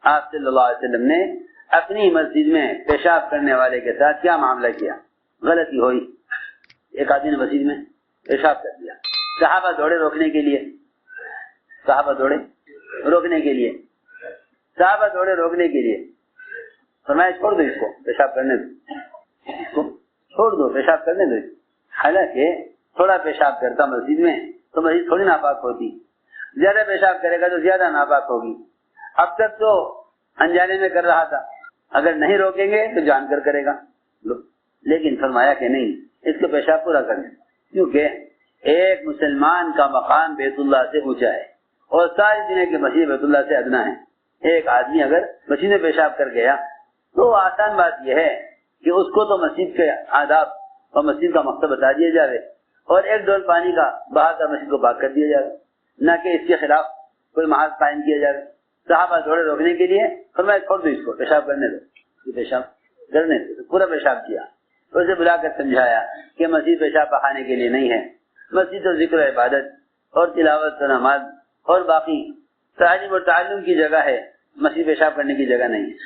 آپ صلی اللہ علیہ وسلم نے اپنی مسجد میں پیشاب کرنے والے کے ساتھ کیا معاملہ کیا؟ غلطی ہوئی، ایک آدمی نے مسجد میں پیشاب کر دیا، صحابہ دوڑے روکنے کے لیے، صحابہ دوڑے روکنے کے لیے، صحابہ دوڑے روکنے کے لیے، فرمایا چھوڑ دو اس کو، پیشاب کرنے دو، اس کو چھوڑ دو، پیشاب کرنے دو۔ حالانکہ تھوڑا پیشاب کرتا مسجد میں تو مسجد تھوڑی ناپاک ہوتی، زیادہ پیشاب کرے گا تو زیادہ ناپاک ہوگی۔ اب تک تو انجانے میں کر رہا تھا، اگر نہیں روکیں گے تو جان کر کرے گا، لیکن فرمایا کہ نہیں، اس کو پیشاب پورا کر دیں، کیونکہ ایک مسلمان کا مقام بیت اللہ سے اونچا ہے اور ساری دنیا کی مسجد بیت اللہ سے ادنا ہے۔ ایک آدمی اگر مسجد میں پیشاب کر گیا تو آسان بات یہ ہے کہ اس کو تو مسجد کے آداب اور مسجد کا مقصد بتا دیا جائے اور ایک ڈول پانی کا بہا کر مسجد کو پاک کر دیا جائے، نہ کہ اس کے خلاف کوئی محاذ قائم کیا جائے۔ صحابہ دوڑے روکنے کے لیے فرمایا چھوڑ دو اس کو، پیشاب کرنے دو، پیشاب کرنے دو، پورا پیشاب کیا، اسے بلا کر سمجھایا کہ مسجد پیشاب بہانے کے لیے نہیں ہے، مسجد تو ذکر و عبادت اور تلاوت و نماز اور باقی تعلیم اور تعلم کی جگہ ہے، مسجد پیشاب کرنے کی جگہ نہیں ہے۔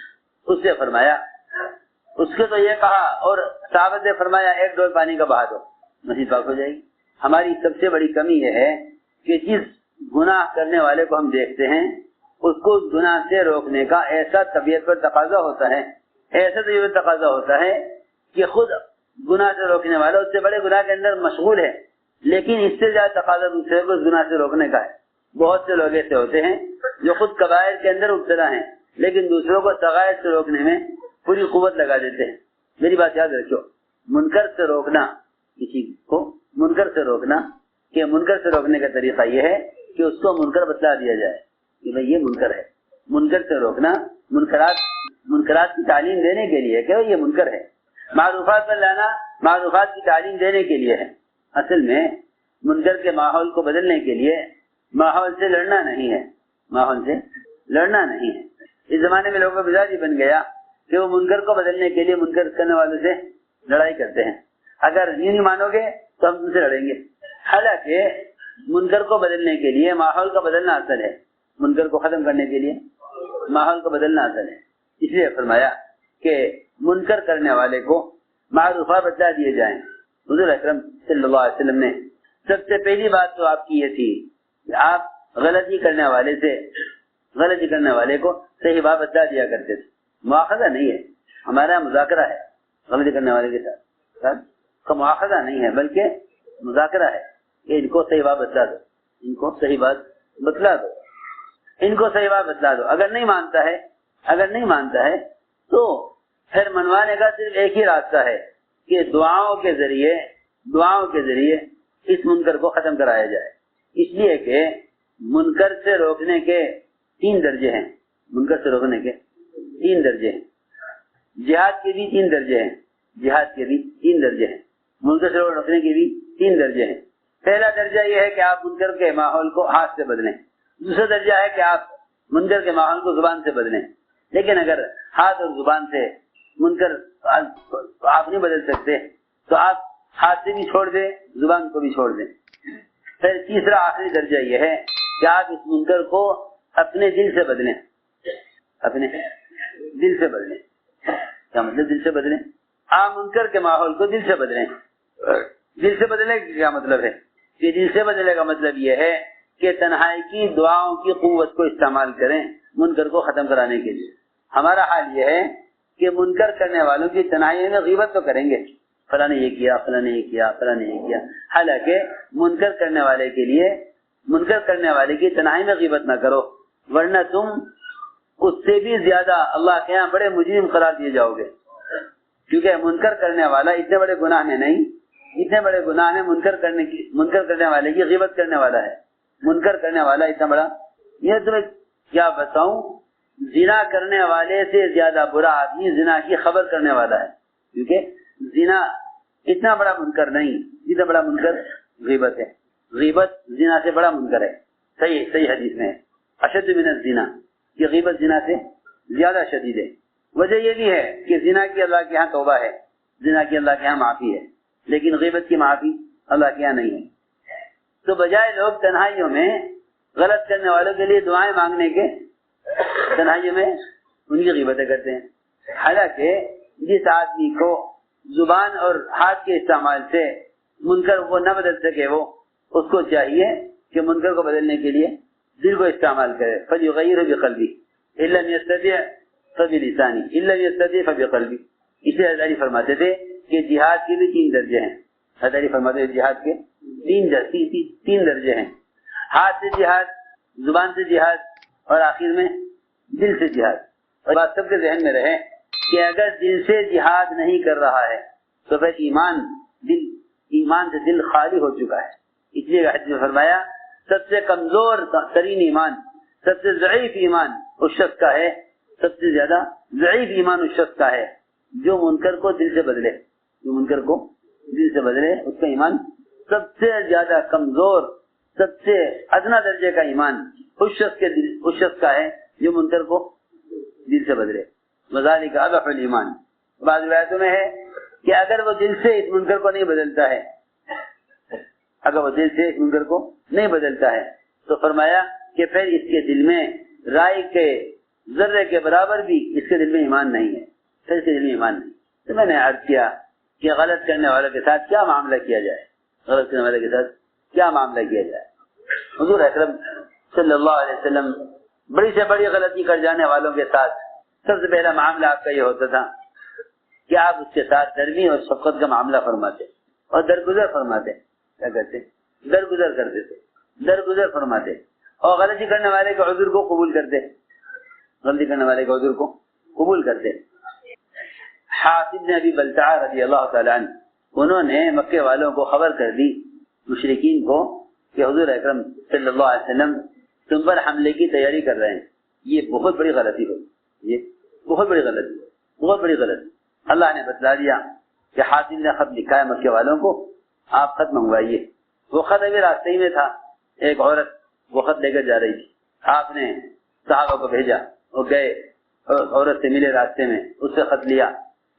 اس سے فرمایا، اس کے تو یہ کہا اور صحابہ نے فرمایا ایک ڈول پانی کا بہا دو، مسجد پاک ہو جائے گی۔ ہماری سب سے بڑی کمی یہ ہے کہ جس گناہ کرنے والے کو ہم دیکھتے ہیں اس کو گناہ سے روکنے کا ایسا طبیعت پر تقاضا ہوتا ہے، ایسا طبیعت پر تقاضا ہوتا ہے کہ خود گناہ سے روکنے والا اس سے بڑے گناہ کے اندر مشغول ہے، لیکن اس سے زیادہ تقاضا دوسرے کو اس گناہ سے روکنے کا ہے۔ بہت سے لوگ ایسے ہوتے ہیں جو خود کبائر کے اندر مبتلا ہیں لیکن دوسروں کو صغائر سے روکنے میں پوری قوت لگا دیتے ہیں۔ میری بات یاد رکھو، منکر سے روکنا، کسی کو منکر سے روکنا، کہ منکر سے روکنے کا طریقہ یہ ہے کہ اس کو منکر بتلا دیا جائے کہ بھئی یہ منکر ہے۔ منکر سے روکنا منکرات کی تعلیم دینے کے لیے کہ یہ منکر ہے، معروفات پر لانا معروفات کی تعلیم دینے کے لیے ہے۔ اصل میں منکر کے ماحول کو بدلنے کے لیے ماحول سے لڑنا نہیں ہے، ماحول سے لڑنا نہیں ہے۔ اس زمانے میں لوگوں کا مزاج ہی بن گیا کہ وہ منکر کو بدلنے کے لیے منکر کرنے والوں سے لڑائی کرتے ہیں، اگر یہ نہیں مانو گے تو ہم تم سے لڑیں گے۔ حالانکہ منکر کو بدلنے کے لیے ماحول کا بدلنا اصل ہے، منکر کو ختم کرنے کے لیے ماحول کو بدلنا اصل ہے۔ اس لیے فرمایا کہ منکر کرنے والے کو معروفہ بتلا دیے جائیں۔ حضور اکرم صلی اللہ علیہ وسلم نے سب سے پہلی بات تو آپ کی یہ تھی کہ آپ غلطی کرنے والے کو صحیح بات بتلا دیا کرتے تھے۔ مواخذہ نہیں ہے، ہمارا مذاکرہ ہے، غلطی کرنے والے کے ساتھ کا مواخذہ نہیں ہے بلکہ مذاکرہ ہے کہ ان کو صحیح بات بتلا دو، ان کو صحیح بات بتلا دو، ان کو صحیح بات بتلا دو۔ اگر نہیں مانتا ہے تو پھر منوانے کا صرف ایک ہی راستہ ہے کہ دعاؤں کے ذریعے اس منکر کو ختم کرایا جائے۔ اس لیے کہ منکر سے روکنے کے 3 درجے ہیں، منکر سے روکنے کے 3 درجے ہیں، جہاد کے بھی 3 درجے ہیں، منکر سے روکنے کے بھی 3 درجے ہیں۔ پہلا درجہ یہ ہے کہ آپ منکر کے ماحول کو ہاتھ سے بدلیں، دوسرا درجہ ہے کہ آپ منکر کے ماحول کو زبان سے بدلیں۔ لیکن اگر ہاتھ اور زبان سے منکر آپ نہیں بدل سکتے تو آپ ہاتھ سے بھی چھوڑ دیں، زبان کو بھی چھوڑ دیں۔ پھر تیسرا آخری درجہ یہ ہے کہ آپ اس منکر کو اپنے دل سے بدلیں، اپنے دل سے بدلیں۔ کیا مطلب دل سے بدلیں؟ آپ منکر کے ماحول کو دل سے بدلیں۔ دل سے بدلنے کا کیا مطلب ہے؟ کہ دل سے بدلنے کا مطلب یہ ہے کہ تنہائی کی دعاؤں کی قوت کو استعمال کریں منکر کو ختم کرانے کے لیے۔ ہمارا حال یہ ہے کہ منکر کرنے والوں کی تنہائی میں غیبت تو کریں گے، فلاں نے یہ کیا، فلاں نے یہ کیا، فلاں نے یہ کیا، حالانکہ منکر کرنے والے کی تنہائی میں غیبت نہ کرو، ورنہ تم اس سے بھی زیادہ اللہ کے یہاں بڑے مجرم قرار دیے جاؤ گے۔ کیونکہ منکر کرنے والا اتنے بڑے گناہ میں نہیں، اتنے بڑے گناہ میں منکر کرنے والے کی غیبت کرنے والا ہے۔ منکر کرنے والا اتنا بڑا، یہ تمہیں کیا بتاؤں، زنا کرنے والے سے زیادہ برا آدمی زنا کی خبر کرنے والا ہے، کیونکہ زنا اتنا بڑا منکر نہیں جتنا بڑا منکر غیبت ہے۔ غیبت زنا سے بڑا منکر ہے، صحیح حدیث میں ہے، اشد من الزنا، کہ غیبت زنا سے زیادہ شدید ہے۔ وجہ یہ بھی ہے کہ زنا کی اللہ کے ہاں توبہ ہے، زنا کی اللہ کے ہاں معافی ہے، لیکن غیبت کی معافی اللہ کے یہاں نہیں ہے۔ تو بجائے لوگ تنہائیوں میں غلط کرنے والوں کے لیے دعائیں مانگنے کے تنہائیوں میں ان کی غیبتیں کرتے ہیں. حالانکہ جس آدمی کو زبان اور ہاتھ کے استعمال سے منکر کو نہ بدل سکے وہ اس کو چاہیے کہ منکر کو بدلنے کے لیے دل کو استعمال کرے. فَلْيُغَيِّرْهُ بِقَلْبِهِ إِن لَّمْ يَسْتَطِعْ فَبِلِسَانِهِ إِن لَّمْ يَسْتَطِعْ فَبِقَلْبِهِ. اس لیے حضرت علی فرماتے تھے کہ جہاد کے بھی 3 درجے ہیں. حضرت علی فرماتے ہیں جہاد کے 3 درجے ہیں. ہاتھ سے جہاد، زبان سے جہاد اور آخر میں دل سے جہاد. اور بات سب کے ذہن میں رہے کہ اگر دل سے جہاد نہیں کر رہا ہے تو پھر ایمان سے دل خالی ہو چکا ہے. اس لیے حدیث میں فرمایا سب سے کمزور ترین ایمان، سب سے ضعیف ایمان اس شخص کا ہے، سب سے زیادہ ضعیف ایمان اس شخص کا ہے جو منکر کو دل سے بدلے. جو منکر کو دل سے بدلے اس کا ایمان سب سے زیادہ کمزور، سب سے ادنا درجے کا ایمان اس شخص کا ہے جو منکر کو دل سے بدلے. وذالک اضعف الایمان. بعض روایتوں میں ہے کہ اگر وہ دل سے اس منکر کو نہیں بدلتا ہے، اگر وہ دل سے اس منکر کو نہیں بدلتا ہے تو فرمایا کہ پھر اس کے دل میں رائی کے ذرے کے برابر بھی اس کے دل میں ایمان نہیں ہے. پھر اس کے دل میں ایمان نہیں. تو میں نے عرض کیا کہ غلط کرنے والوں کے ساتھ کیا معاملہ کیا جائے، غلط کرنے والے کے ساتھ کیا معاملہ کیا جائے. حضور اکرم صلی اللہ علیہ وسلم بڑی سے بڑی غلطی کر جانے والوں کے ساتھ سب سے پہلا معاملہ آپ کا یہ ہوتا تھا کہ آپ اس کے ساتھ نرمی اور شفقت کا معاملہ فرماتے اور درگزر فرماتے. کیا کرتے؟ درگزر کرتے تھے، درگزر فرماتے اور غلطی کرنے والے کے عذر کو قبول کرتے، غلطی کرنے والے کے عذر کو قبول کرتے. حاطب بن ابی بلتعہ رضی اللہ تعالی عنہ انہوں نے مکے والوں کو خبر کر دی، مشرکین کو، کہ حضور اکرم صلی اللہ علیہ وسلم تم پر حملے کی تیاری کر رہے ہیں. یہ بہت بڑی غلطی ہوئی، یہ بہت بڑی غلطی، بہت بڑی غلطی. اللہ نے بتلا دیا کہ حاطب نے خط لکھا ہے مکے والوں کو، آپ خط منگوائیے. وہ خط ابھی راستے ہی میں تھا، ایک عورت وہ خط لے کر جا رہی تھی. آپ نے صحابہ کو بھیجا، وہ گئے عورت سے ملے راستے میں، اس سے خط لیا،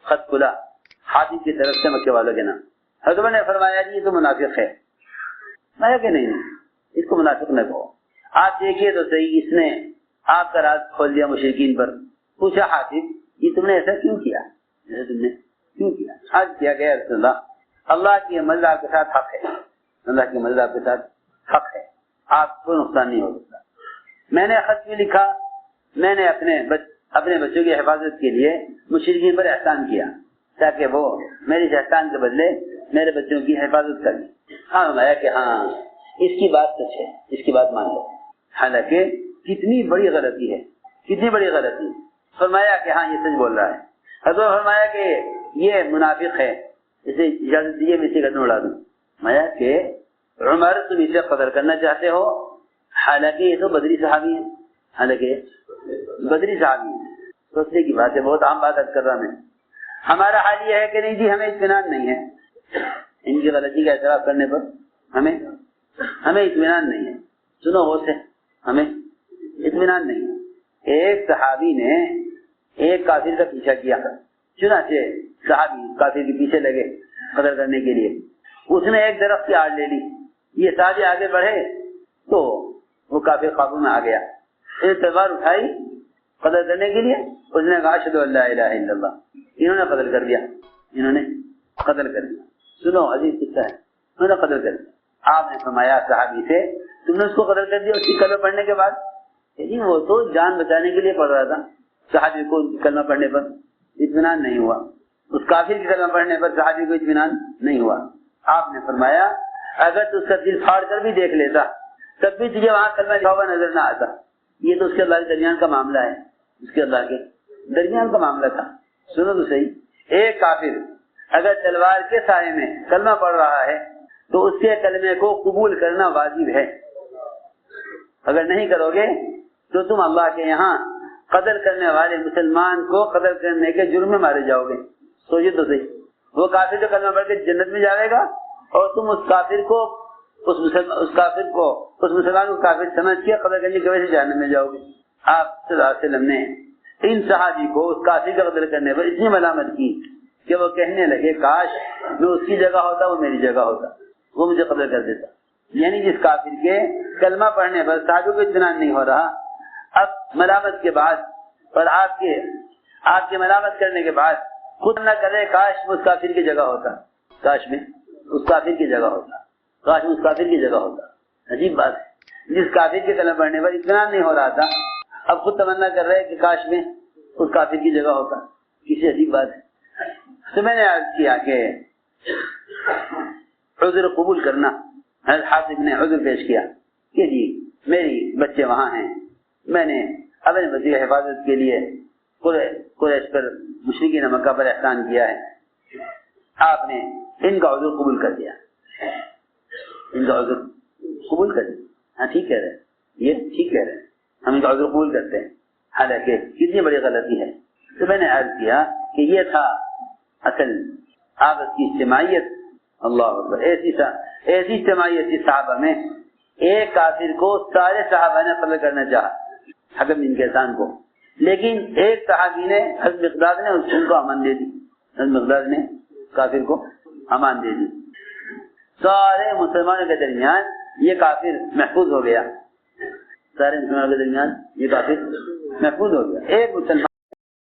خط کھلا حاطب کی طرف سے مکے والوں کے نام. حضرت نے فرمایا جی یہ تو منافق ہے. میں کہ نہیں اس کو منافق نہ کہو، آپ دیکھیے تو صحیح، اس نے آپ کا راز کھول دیا مشرکین پر. پوچھا حاطب یہ تم نے ایسا کیوں کیا، ایسا تم نے کیوں کیا؟ آج کیا گیا رسول اللہ کی مزہ آپ کے ساتھ حق ہے، اللہ کی مزہ آپ کے ساتھ حق ہے، آپ کو نقصان نہیں ہو سکتا. میں نے خط بھی لکھا، میں نے اپنے بچوں کی حفاظت کے لیے مشرکین پر احسان کیا تاکہ وہ میری احسان کے بدلے میرے بچوں کی حفاظت کریں. ہاں میں کہ ہاں اس کی بات سچ ہے، اس کی بات مان لو. حالانکہ کتنی بڑی غلطی ہے، کتنی بڑی غلطی. فرمایا کہ ہاں یہ سچ بول رہا ہے. حضرت فرمایا کہ یہ منافق ہے، اسے اجازت دیجیے میں اسے گردن اڑا دوں. فرمایا کہ عمر تم اسے قدر کرنا چاہتے ہو، حالانکہ یہ تو بدری صحابی ہے، حالانکہ بدری صحابی ہے. سوچنے کی بات ہے، بہت عام بات کر رہا میں. ہمارا حال یہ ہے کہ نہیں جی ہمیں اطمینان نہیں ہے، ان کی غلطی کا اعتراف کرنے پر ہمیں اطمینان نہیں ہے. سنو وہ سے ہمیں اطمینان نہیں ہے. ایک صحابی نے ایک کافر کا پیچھا کیا، چنانچہ صحابی کافر کے پیچھے لگے قتل کرنے کے لیے. اس نے ایک درخت کی آڑ لے لی. یہ صحابی آگے بڑھے تو وہ کافر قابو میں آ گیا. اس نے تلوار اٹھائی قتل کرنے کے لیے. اس نے کہا اشہدو ان لا الہ الا اللہ. انہوں نے قتل کر دیا، انہوں نے قتل کر دیا. سنو عزیز قصہ ہے، انہوں نے قتل کر دیا. آپ نے فرمایا صحابی سے تم نے اس کو قتل کر دیا اس کی کلمہ پڑھنے کے بعد؟ لیکن وہ تو جان بچانے کے لیے پڑھ رہا تھا. صحابی کو کلمہ پڑھنے پر اطمینان نہیں ہوا، اس کافر کی کلمہ پڑھنے پر صحابی کو اطمینان نہیں ہوا. آپ نے فرمایا اگر تو اس کا دل پھاڑ کر بھی دیکھ لیتا تب بھی تجھے وہاں کلمہ لکھا ہوا نظر نہ آتا. یہ تو اس کے اللہ کے درمیان کا معاملہ ہے، اس کے اللہ کے درمیان کا معاملہ تھا. سنو تو صحیح، ایک کافر اگر تلوار کے سائے میں کلمہ پڑھ رہا ہے تو اس کے کلمے کو قبول کرنا واجب ہے. اگر نہیں کرو گے تو تم اللہ کے یہاں قتل کرنے والے مسلمان کو قتل کرنے کے جرم میں مارے جاؤ گے. سوچے تو صحیح، وہ کافر جو کلمہ پڑھ کے جنت میں جائے گا اور تم اس کافر کو اس مسلمان کو کافر سمجھ کے قتل کرنے کی وجہ سے جہنم میں جاؤ گے. آپ صلی اللہ علیہ وسلم نے ان صحابی کو اس کافر کا قتل کرنے پر اتنی ملامت کی کہ وہ کہنے لگے کاش میں اس کی جگہ ہوتا، وہ میری جگہ ہوتا، وہ مجھے قتل کر دیتا. یعنی جس کافر کے کلمہ پڑھنے پر صحابی کو اطمینان نہیں ہو رہا، اب ملامت کے بعد اور آپ کے ملامت کرنے کے بعد خود نہ کرے کاش اس کافر کی جگہ ہوتا، کاش میں اس کافر کی جگہ ہوتا، کاش اس کافر کی جگہ ہوتا. عجیب بات ہے، جس کافر کے کلمہ پڑھنے پر اطمینان نہیں ہو رہا تھا اب خود تمنا کر رہے کہ کاش میں اس کافر کی جگہ ہوتا. کسی عجیب بات ہے. تو میں نے عرض کیا کہ عذر قبول کرنا. حضرت حافظ نے عذر پیش کیا کہ جی میری بچے وہاں ہیں، میں نے اپنے بچے کی حفاظت کے لیے قریش پر مشرکین مکہ پر احسان کیا ہے، آپ نے ان کا عذر قبول کر دیا، ان کا عذر قبول کر دیا. ہاں ٹھیک کہہ رہے ہیں، یہ ٹھیک کہہ رہے ہیں، ہم ان کا عذر قبول کرتے ہیں، حالانکہ کتنی بڑی غلطی ہے. تو میں نے عرض کیا کہ یہ تھا اصل آپس کی اجتماعیت. اللہ اکبر، ایسی اجتماعیت تھی صحابہ میں. ایک کافر کو سارے صحابہ نے قتل کرنا چاہا، حکم بن کیسان کو، لیکن ایک صحابی نے حضرت مقداد نے ان کو امان دے دی. حضرت مقداد نے کافر کو امان دے دی. سارے مسلمانوں کے درمیان یہ کافر محفوظ ہو گیا، سارے مسلمانوں کے درمیان یہ کافر محفوظ ہو گیا. ایک مسلمان